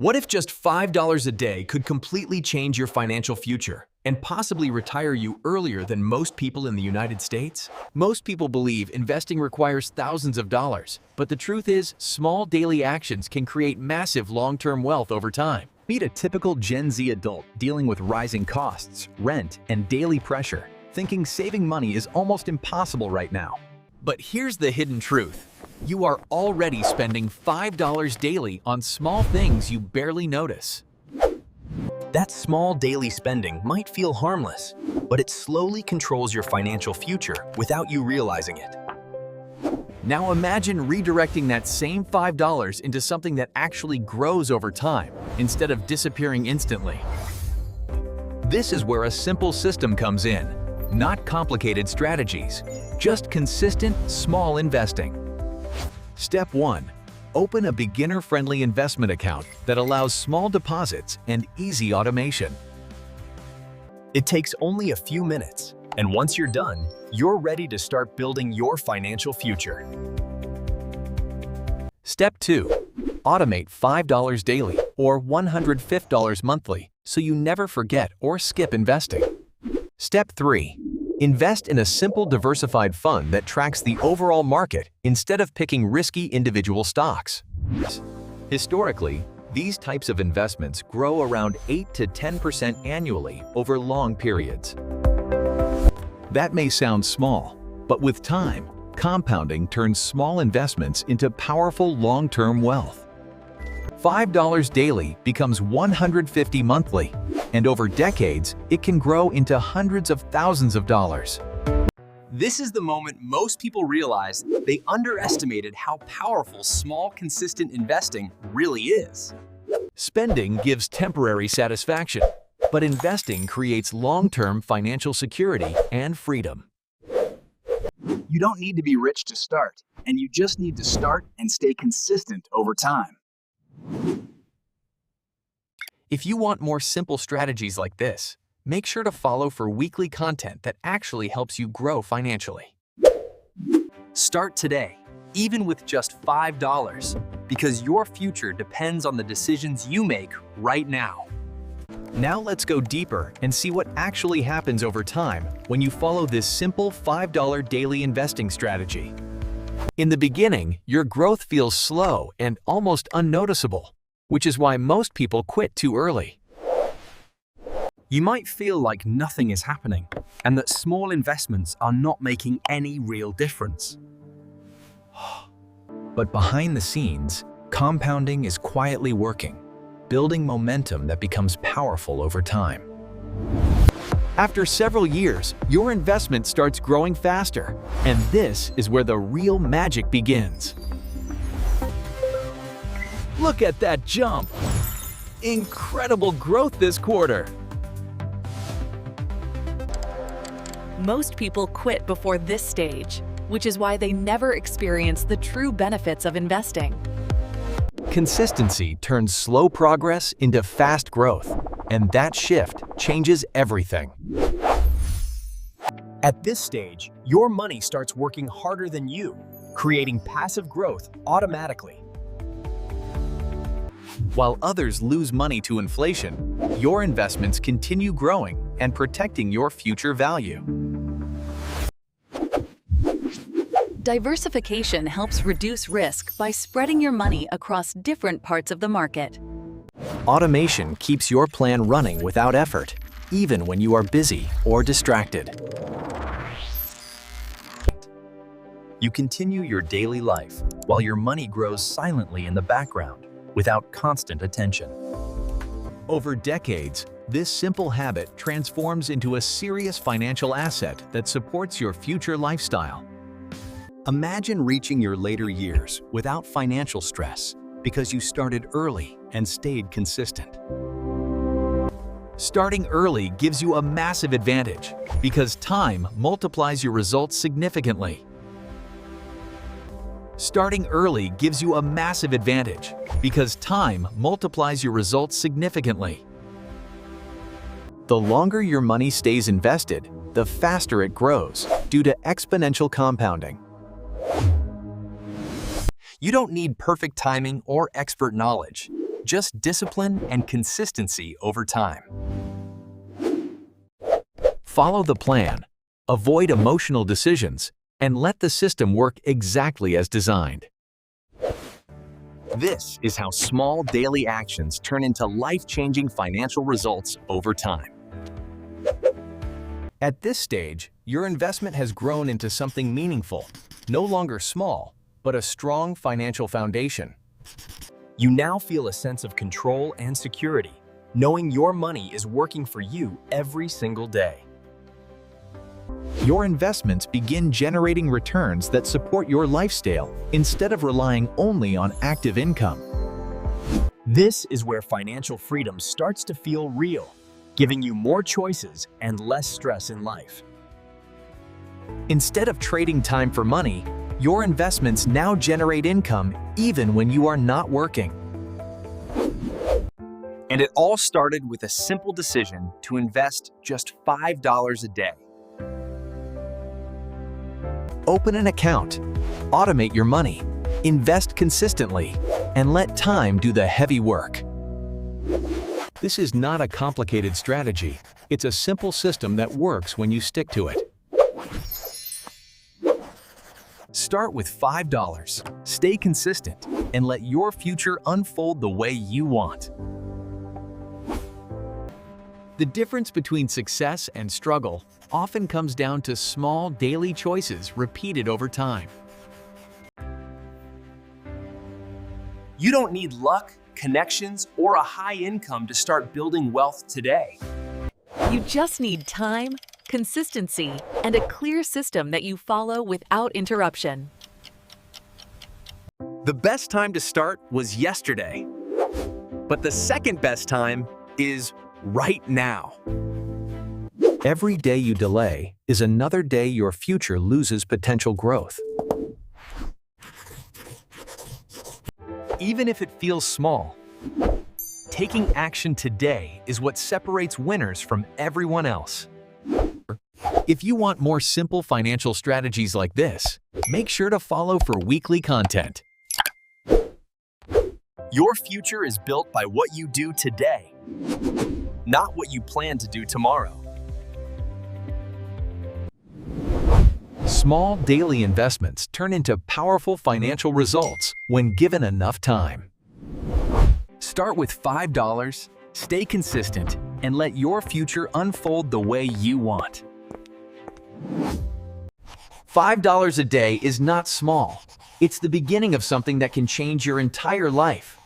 What if just $5 a day could completely change your financial future and possibly retire you earlier than most people in the United States? Most people believe investing requires thousands of dollars, but the truth is, small daily actions can create massive long-term wealth over time. Meet a typical Gen Z adult dealing with rising costs, rent, and daily pressure, thinking saving money is almost impossible right now. But here's the hidden truth. You are already spending $5 daily on small things you barely notice. That small daily spending might feel harmless, but it slowly controls your financial future without you realizing it. Now imagine redirecting that same $5 into something that actually grows over time, instead of disappearing instantly. This is where a simple system comes in, not complicated strategies, just consistent, small investing. Step 1. Open a beginner-friendly investment account that allows small deposits and easy automation. It takes only a few minutes, and once you're done, you're ready to start building your financial future. Step 2. Automate $5 daily or $150 monthly so you never forget or skip investing. Step 3. Invest in a simple diversified fund that tracks the overall market instead of picking risky individual stocks. Historically, these types of investments grow around 8 to 10% annually over long periods. That may sound small, but with time, compounding turns small investments into powerful long-term wealth. $5 daily becomes $150 monthly, and over decades, it can grow into hundreds of thousands of dollars. This is the moment most people realize they underestimated how powerful small, consistent investing really is. Spending gives temporary satisfaction, but investing creates long-term financial security and freedom. You don't need to be rich to start, and you just need to start and stay consistent over time. If you want more simple strategies like this, make sure to follow for weekly content that actually helps you grow financially. Start today, even with just $5, because your future depends on the decisions you make right now. Now let's go deeper and see what actually happens over time when you follow this simple $5 daily investing strategy. In the beginning, your growth feels slow and almost unnoticeable, which is why most people quit too early. You might feel like nothing is happening and that small investments are not making any real difference. But behind the scenes, compounding is quietly working, building momentum that becomes powerful over time. After several years, your investment starts growing faster, and this is where the real magic begins. Look at that jump! Incredible growth this quarter! Most people quit before this stage, which is why they never experience the true benefits of investing. Consistency turns slow progress into fast growth, and that shift changes everything. At this stage, your money starts working harder than you, creating passive growth automatically. While others lose money to inflation, your investments continue growing and protecting your future value. Diversification helps reduce risk by spreading your money across different parts of the market. Automation keeps your plan running without effort, even when you are busy or distracted. You continue your daily life while your money grows silently in the background without constant attention. Over decades, this simple habit transforms into a serious financial asset that supports your future lifestyle. Imagine reaching your later years without financial stress because you started early and stayed consistent. Starting early gives you a massive advantage because time multiplies your results significantly. Starting early gives you a massive advantage because time multiplies your results significantly. The longer your money stays invested, the faster it grows due to exponential compounding. You don't need perfect timing or expert knowledge. just discipline and consistency over time. Follow the plan, avoid emotional decisions, and let the system work exactly as designed. This is how small daily actions turn into life-changing financial results over time. At this stage, your investment has grown into something meaningful, no longer small, but a strong financial foundation. You now feel a sense of control and security, knowing your money is working for you every single day. Your investments begin generating returns that support your lifestyle instead of relying only on active income. This is where financial freedom starts to feel real, giving you more choices and less stress in life. Instead of trading time for money, your investments now generate income even when you are not working. And it all started with a simple decision to invest just $5 a day. Open an account, automate your money, invest consistently, and let time do the heavy work. This is not a complicated strategy. It's a simple system that works when you stick to it. Start with $5, stay consistent, and let your future unfold the way you want. The difference between success and struggle often comes down to small daily choices repeated over time. You don't need luck, connections, or a high income to start building wealth today. You just need time, consistency, and a clear system that you follow without interruption. The best time to start was yesterday, but the second best time is right now. Every day you delay is another day your future loses potential growth. Even if it feels small, taking action today is what separates winners from everyone else. If you want more simple financial strategies like this, make sure to follow for weekly content. Your future is built by what you do today, not what you plan to do tomorrow. Small daily investments turn into powerful financial results when given enough time. Start with $5, stay consistent, and let your future unfold the way you want. $5 a day is not small. It's the beginning of something that can change your entire life.